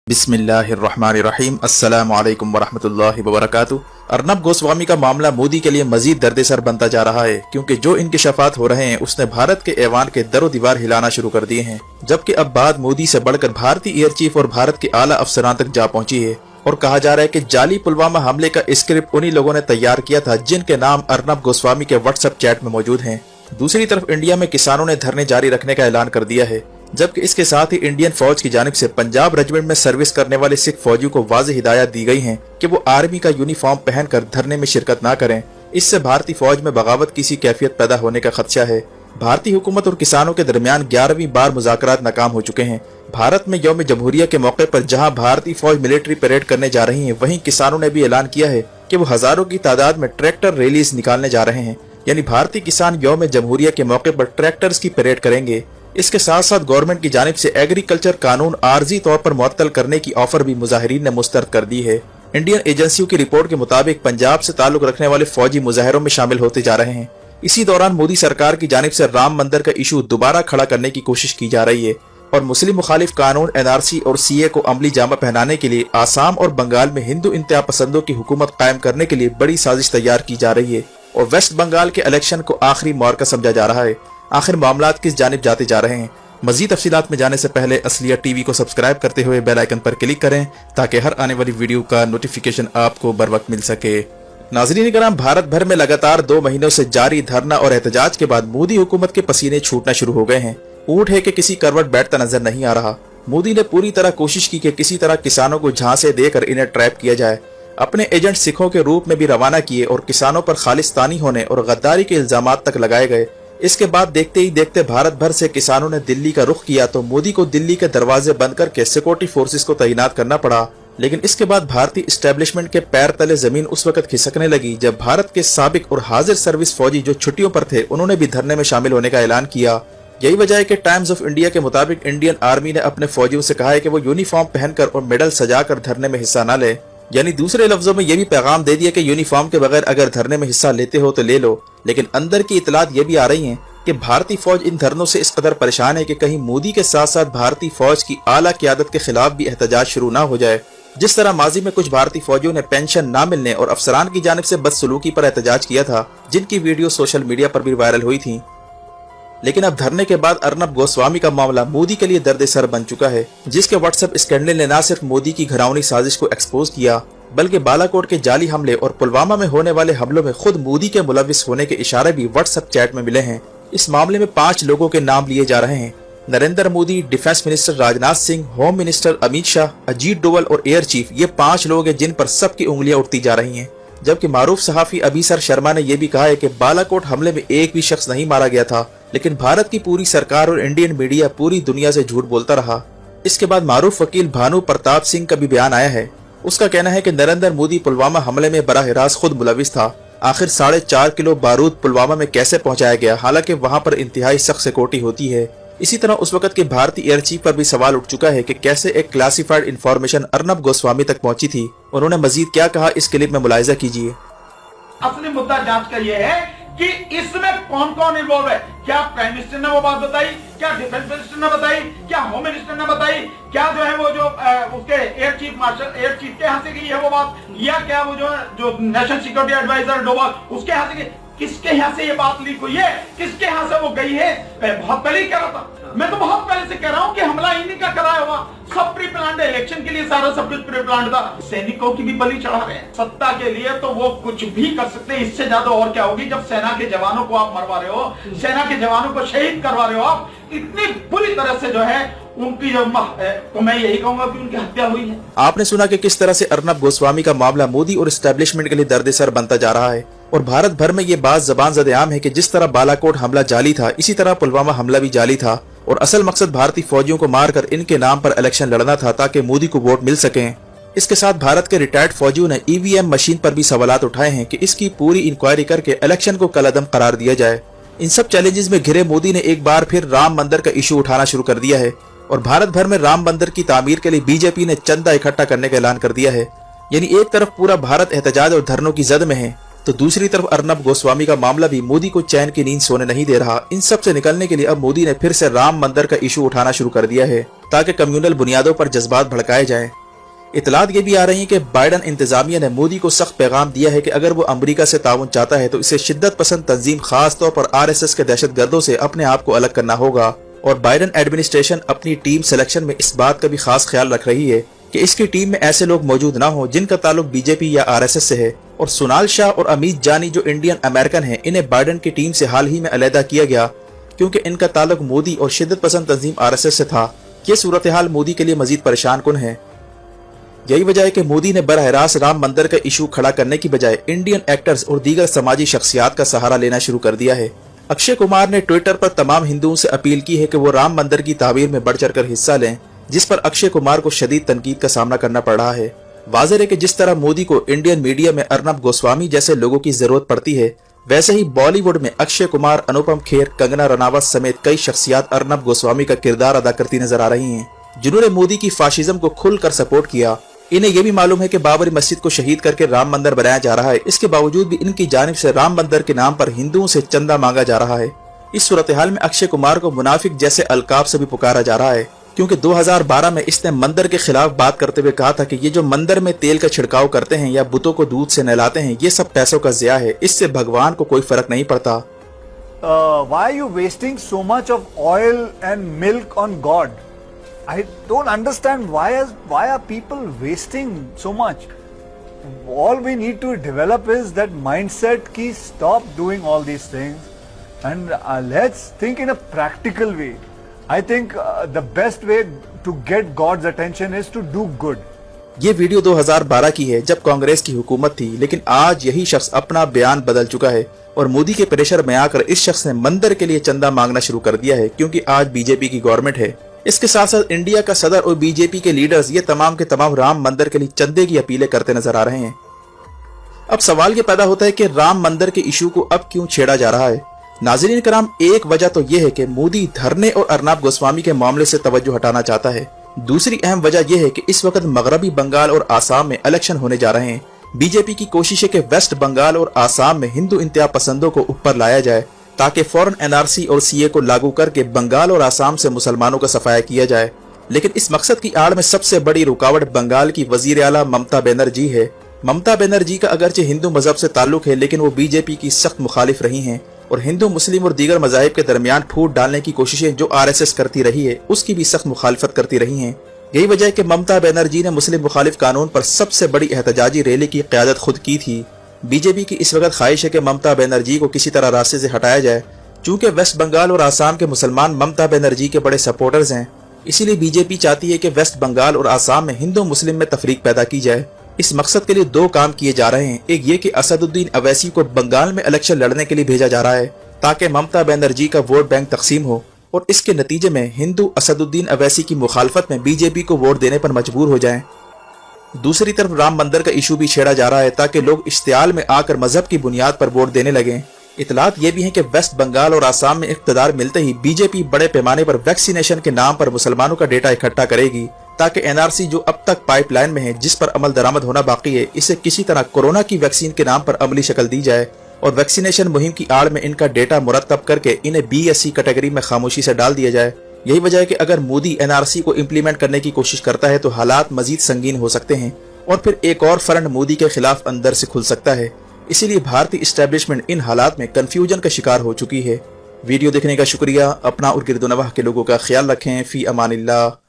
बिस्मिल्लाहिर्रहमानिर्रहीम अस्सलामु अलैकुम वरहमतुल्लाहि वबरकातुहू। अर्नब गोस्वामी का मामला मोदी के लिए मजीद दर्देसर बनता जा रहा है, क्योंकि जो इंकशाफात हो रहे हैं उसने भारत के ऐवान के दरो दीवार हिलाना शुरू कर दिए हैं। जबकि अब बात मोदी से बढ़कर भारतीय एयर चीफ और भारत के आला अफसरान तक जा पहुंची है और कहा जा रहा है कि जाली पुलवामा हमले का स्क्रिप्ट उन्हीं लोगों ने तैयार किया था जिनके नाम अर्नब गोस्वामी के व्हाट्सएप चैट में मौजूद हैं। दूसरी तरफ इंडिया में किसानों ने धरने जारी रखने का ऐलान कर दिया है, जबकि इसके साथ ही इंडियन फौज की जानिब से पंजाब रेजिमेंट में सर्विस करने वाले सिख फौजियों को वाज़ेह हिदायत दी गई है कि वो आर्मी का यूनिफॉर्म पहनकर धरने में शिरकत न करें। इससे भारतीय फौज में बगावत की सी कैफियत पैदा होने का खदशा है। भारतीय हुकूमत और किसानों के दरमियान 11वीं बार मुज़ाकरात नाकाम हो चुके हैं। भारत में यौम जमहूरिया के मौके पर जहां भारतीय फौज मिलिट्री परेड करने जा रही है, वहीं किसानों ने भी ऐलान किया है कि वो हजारों की तादाद में ट्रैक्टर रैलीज निकालने जा रहे हैं। यानी भारतीय किसान यौम जमहूरिया के मौके पर ट्रैक्टर्स की परेड करेंगे। इसके साथ साथ गवर्नमेंट की जानिब से एग्रीकल्चर कानून आर्जी तौर पर मुअत्तल करने की ऑफर भी मुजाहिरीन ने मुस्तरद कर दी है। इंडियन एजेंसियों की रिपोर्ट के मुताबिक पंजाब से ताल्लुक रखने वाले फौजी मुजाहरों में शामिल होते जा रहे हैं। इसी दौरान मोदी सरकार की जानिब से राम मंदिर का इशू दोबारा खड़ा करने की कोशिश की जा रही है और मुस्लिम मुखालिफ कानून NRC और CA को अमली जामा पहनाने के लिए आसाम और बंगाल में हिंदू इंतहा पसंदों की हुकूमत कायम करने के लिए बड़ी साजिश तैयार की जा रही है और वेस्ट बंगाल के इलेक्शन को आखिरी मौका समझा जा रहा है। आखिर मामलात किस जानिब जाते जा रहे हैं? मजीद तफसीलात में जाने से पहले असलियत टीवी को सब्सक्राइब करते हुए बेल आइकन पर क्लिक करें ताकि हर आने वाली वीडियो का नोटिफिकेशन आपको बर वक्त मिल सके। नाज़रीन कराम, भारत भर में लगातार 2 महीनों से जारी धरना और एहतजाज के बाद मोदी हुकूमत के पसीने छूटना शुरू हो गए हैं। ऊँट है कि किसी करवट बैठता नजर नहीं आ रहा। मोदी ने पूरी तरह कोशिश की कि किसी तरह किसानों को झांसे देकर इन्हें ट्रैप किया जाए। अपने एजेंट सिखों के रूप में भी रवाना किए और किसानों पर खालिस्तानी होने और गद्दारी के इल्जामात तक लगाए गए। इसके बाद देखते ही देखते भारत भर से किसानों ने दिल्ली का रुख किया तो मोदी को दिल्ली के दरवाजे बंद करके सिक्योरिटी फोर्सेस को तैनात करना पड़ा। लेकिन इसके बाद भारतीय एस्टेब्लिशमेंट के पैर तले जमीन उस वक्त खिसकने लगी जब भारत के साबिक और हाजिर सर्विस फौजी जो छुट्टियों पर थे उन्होंने भी धरने में शामिल होने का ऐलान किया। यही वजह है कि टाइम्स ऑफ इंडिया के मुताबिक इंडियन आर्मी ने अपने फौजियों से कहा है कि वो यूनिफॉर्म पहनकर और मेडल सजाकर धरने में हिस्सा न ले। यानी दूसरे लफ्जों में ये भी पैगाम दे दिया कि यूनिफॉर्म के बगैर अगर धरने में हिस्सा लेते हो तो ले लो। लेकिन अंदर की इतलात ये भी आ रही हैं कि भारतीय फौज इन धरनों से इस कदर परेशान है कि कहीं मोदी के साथ साथ भारतीय फौज की आला क़यादत के खिलाफ भी एहतजाज शुरू ना हो जाए। जिस तरह माजी में कुछ भारतीय फौजियों ने पेंशन ना मिलने और अफसरान की जानिब से बदसलूकी पर एहतजाज किया था, जिनकी वीडियो सोशल मीडिया पर भी वायरल हुई थी। लेकिन अब धरने के बाद अर्नब गोस्वामी का मामला मोदी के लिए दर्द सर बन चुका है, जिसके व्हाट्सएप स्कैंडल ने न सिर्फ मोदी की घरावनी साजिश को एक्सपोज किया बल्कि बालाकोट के जाली हमले और पुलवामा में होने वाले हमलों में खुद मोदी के मुलविस होने के इशारे भी व्हाट्सएप चैट में मिले हैं। इस मामले में 5 लोगों के नाम लिए जा रहे हैं। Narendra Modi, defence minister Rajnath Singh, home minister Amit Shah, Ajit Doval और एयर चीफ, ये 5 लोग हैं जिन पर सबकी उंगलियां उठती जा रही हैं। जबकि मारूफ सहाफी अबीसर शर्मा ने यह भी कहा है कि बालाकोट हमले में एक भी शख्स नहीं मारा गया था, लेकिन भारत की पूरी सरकार और इंडियन मीडिया पूरी दुनिया से झूठ बोलता रहा। इसके बाद मारूफ वकील भानु प्रताप सिंह का भी बयान आया है। उसका कहना है कि नरेंद्र मोदी पुलवामा हमले में बराह रास्त खुद मुलविस था। आखिर 4.5 किलो बारूद पुलवामा में कैसे पहुंचाया गया, हालांकि वहां पर इंतहाई सख्त सिक्योरिटी होती है। इसी तरह उस वक्त के भारतीय एयर चीफ पर भी सवाल उठ चुका है कि कैसे एक क्लासिफाइड इंफॉर्मेशन अर्नब गोस्वामी तक पहुंची थी। उन्होंने मजीद क्या कहा, इस क्लिप में मुलाहिजा कीजिए। असली मुद्दा जांच का यह है कि इसमें कौन कौन इन्वॉल्व है। क्या प्राइम मिनिस्टर ने वो बात बताई, क्या डिफेंस मिनिस्टर ने बताई, क्या होम मिनिस्टर ने बताई, क्या जो है वो जो उसके air chief marshal air chief के यहाँ से गई है वो बात, या क्या वो जो नेशनल सिक्योरिटी एडवाइजर डोभाल उसके यहाँ से गई, किसके यहाँ से ये बात लीक हुई है, किसके यहाँ से वो गई है। बहुत पहले ही कह रहा था, मैं तो बहुत पहले से कह रहा हूँ कि हमला इन्हीं का कराया हुआ, सब प्री प्लान्ड है। इलेक्शन के लिए सारा सब कुछ प्री प्लान्ड था। सैनिकों की भी बलि चढ़ा रहे हैं सत्ता के लिए, तो वो कुछ भी कर सकते हैं। इससे ज्यादा और क्या होगी जब सेना के जवानों को आप मरवा रहे हो, सेना के जवानों को शहीद करवा रहे हो आप इतनी बुरी तरह से, जो है उनकी जो तो मैं यही कहूंगा कि उनकी हत्या हुई है। आपने सुना कि किस तरह से अर्नब गोस्वामी का मामला मोदी और एस्टेब्लिशमेंट के लिए दर्द-ए-सर बनता जा रहा है और भारत भर में ये बात ज़बान ज़द-ए-आम है कि जिस तरह बालाकोट हमला जाली था, इसी तरह पुलवामा हमला भी जाली था और असल मकसद भारतीय फौजियों को मारकर इनके नाम पर इलेक्शन लड़ना था ताकि मोदी को वोट मिल सकें। इसके साथ भारत के रिटायर्ड फौजियों ने EVM मशीन पर भी सवालात उठाए हैं कि इसकी पूरी इंक्वायरी करके इलेक्शन को कलअदम करार दिया जाए। इन सब चैलेंजेस में घिरे मोदी ने एक बार फिर राम मंदिर का इशू उठाना शुरू कर दिया है और भारत भर में राम मंदिर की तामीर के लिए बीजेपी ने चंदा इकट्ठा करने का ऐलान कर दिया है। यानी एक तरफ पूरा भारत एहतजाज और धरनों की जद में है तो दूसरी तरफ अर्नब गोस्वामी का मामला भी मोदी को चैन की नींद सोने नहीं दे रहा। इन सब से निकलने के लिए अब मोदी ने फिर से राम मंदिर का इशू उठाना शुरू कर दिया है। ताकि कम्युनल बुनियादों पर जज्बात भड़काए जाएं। इतलात ये भी आ रही हैं कि बाइडन इंतजामिया ने मोदी को सख्त पैगाम दिया है कि अगर वो अमरीका से ताउन चाहता है तो इसे शिद्दत पसंद तंजीम खास तौर पर RSS के दहशतगर्दों से अपने आप को अलग करना होगा। और बाइडन एडमिनिस्ट्रेशन अपनी टीम सिलेक्शन में इस बात का भी खास ख्याल रख रही है कि इसकी टीम में ऐसे लोग मौजूद ना हो जिनका ताल्लुक बीजेपी या RSS से है। और सोनाल शाह और अमित जानी जो इंडियन अमेरिकन हैं, इन्हें बाइडन की टीम से हाल ही में अलहदा किया गया क्योंकि इनका ताल्लुक मोदी और शिद्दत पसंद तंजीम RSS से था। ये सूरत हाल मोदी के लिए मजीद परेशान कुन है। यही वजह है कि मोदी ने बरह रास्त राम मंदिर का इशू खड़ा करने की बजाय इंडियन एक्टर्स और दीगर समाजी शख्सियात का सहारा लेना शुरू कर दिया है। अक्षय कुमार ने ट्विटर पर तमाम हिंदुओं से अपील की है कि वो राम मंदिर की तामीर में बढ़ चढ़कर हिस्सा लें, जिस पर अक्षय कुमार को शदीद तनकीद का सामना करना पड़ रहा है। वाज़ेह है कि जिस तरह मोदी को इंडियन मीडिया में अर्नब गोस्वामी जैसे लोगों की जरूरत पड़ती है, वैसे ही बॉलीवुड में अक्षय कुमार, अनुपम खेर, कंगना रनावत समेत कई शख्सियात अर्नब गोस्वामी का किरदार अदा करती नजर आ रही हैं, जिन्होंने मोदी की फाशिज्म को खुलकर सपोर्ट किया। इन्हें यह भी मालूम है कि बाबरी मस्जिद को शहीद करके राम मंदिर बनाया जा रहा है, इसके बावजूद भी इनकी जानिब से राम मंदिर के नाम पर हिंदुओं से चंदा मांगा जा रहा है। इस सूरत हाल में अक्षय कुमार को मुनाफिक जैसे अलकाब से भी पुकारा जा रहा है, क्योंकि 2012 में इसने मंदिर के खिलाफ बात करते हुए कहा था कि ये जो मंदिर में तेल का छिड़काव करते हैं या बुतों को दूध से नहलाते हैं, ये सब पैसों का ज़िया है, इससे भगवान को कोई फर्क नहीं पड़ता। Why are you wasting so much of oil and milk on God? I don't understand why are people wasting so much? All we need to develop is that mindset ki stop doing all these things and let's think in a practical way. I think the best way to get God's attention is to do good. ये video 2012 की है जब कांग्रेस की हुकूमत थी, लेकिन आज यही शख्स अपना बयान बदल चुका है और मोदी के प्रेशर में आकर इस शख्स ने मंदिर के लिए चंदा मांगना शुरू कर दिया है, क्योंकि आज बीजेपी की गवर्नमेंट है। इसके साथ साथ इंडिया का सदर और बीजेपी के लीडर्स ये तमाम के तमाम राम मंदिर के लिए चंदे की अपीलें करते नजर आ रहे हैं। अब सवाल ये पैदा होता है कि राम मंदिर के इशू को अब क्यों छेड़ा जा रहा है। नाज़रीन कराम, एक वजह तो यह है कि मोदी धरने और अर्नब गोस्वामी के मामले से तवज्जो हटाना चाहता है। दूसरी अहम वजह यह है कि इस वक्त मगरबी बंगाल और आसाम में इलेक्शन होने जा रहे हैं। बीजेपी की कोशिश है कि वेस्ट बंगाल और आसाम में हिंदू इंतहा पसंदों को ऊपर लाया जाए ताकि फौरन NRC और CA को लागू करके बंगाल और आसाम से मुसलमानों का सफाया किया जाए। लेकिन इस मकसद की आड़ में सबसे बड़ी रुकावट बंगाल की वजीर आला ममता बनर्जी है। ममता बनर्जी का अगरचे हिंदू मजहब से ताल्लुक है, लेकिन वो बीजेपी की सख्त मुखालिफ रही हैं और हिंदू, मुस्लिम और दीगर मजाहिब के दरमियान फूट डालने की कोशिशें जो RSS करती रही है, उसकी भी सख्त मुखालिफत करती रही हैं। यही वजह है कि ममता बनर्जी ने मुस्लिम मुखालिफ कानून पर सबसे बड़ी एहतजाजी रैली की क़यादत खुद की थी। बीजेपी की इस वक्त ख्वाहिश है कि ममता बनर्जी को किसी तरह रास्ते से हटाया जाए। चूंकि वेस्ट बंगाल और आसाम के मुसलमान ममता बनर्जी के बड़े सपोर्टर्स हैं, इसीलिए बीजेपी चाहती है कि वेस्ट बंगाल और आसाम में हिंदू मुस्लिम में तफरीक पैदा की जाए। इस मकसद के लिए दो काम किए जा रहे हैं। एक ये कि असदुद्दीन अवैसी को बंगाल में इलेक्शन लड़ने के लिए भेजा जा रहा है ताकि ममता बनर्जी का वोट बैंक तकसीम हो और इसके नतीजे में हिंदू असदुद्दीन अवैसी की मुखालफत में बीजेपी को वोट देने पर मजबूर हो जाएं। दूसरी तरफ राम मंदिर का इशू भी छेड़ा जा रहा है ताकि लोग इश्तियाल में आकर मजहब की बुनियाद पर वोट देने लगें। इतलात ये भी है कि वेस्ट बंगाल और आसाम में इख्तिदार मिलते ही बीजेपी बड़े पैमाने पर वैक्सीनेशन के नाम पर मुसलमानों का डेटा इकट्ठा करेगी ताकि NRC जो अब तक पाइपलाइन में है, जिस पर अमल दरामद होना बाकी है, इसे किसी तरह कोरोना की वैक्सीन के नाम पर अमली शक्ल दी जाए और वैक्सीनेशन मुहिम की आड़ में इनका डेटा मुरतब करके इन्हें BSC कैटेगरी में खामोशी से डाल दिया जाए। यही वजह है कि अगर मोदी NRC को इम्प्लीमेंट करने की कोशिश करता है तो हालात मजीद संगीन हो सकते हैं और फिर एक और फ्रंट मोदी के खिलाफ अंदर से खुल सकता है। इसीलिए भारतीय इस्टेब्लिशमेंट इन हालात में कंफ्यूजन का शिकार हो चुकी है। वीडियो देखने का शुक्रिया। अपना और गिरदोनवाह के लोगों का ख्याल रखें। फी अमानिल्लाह।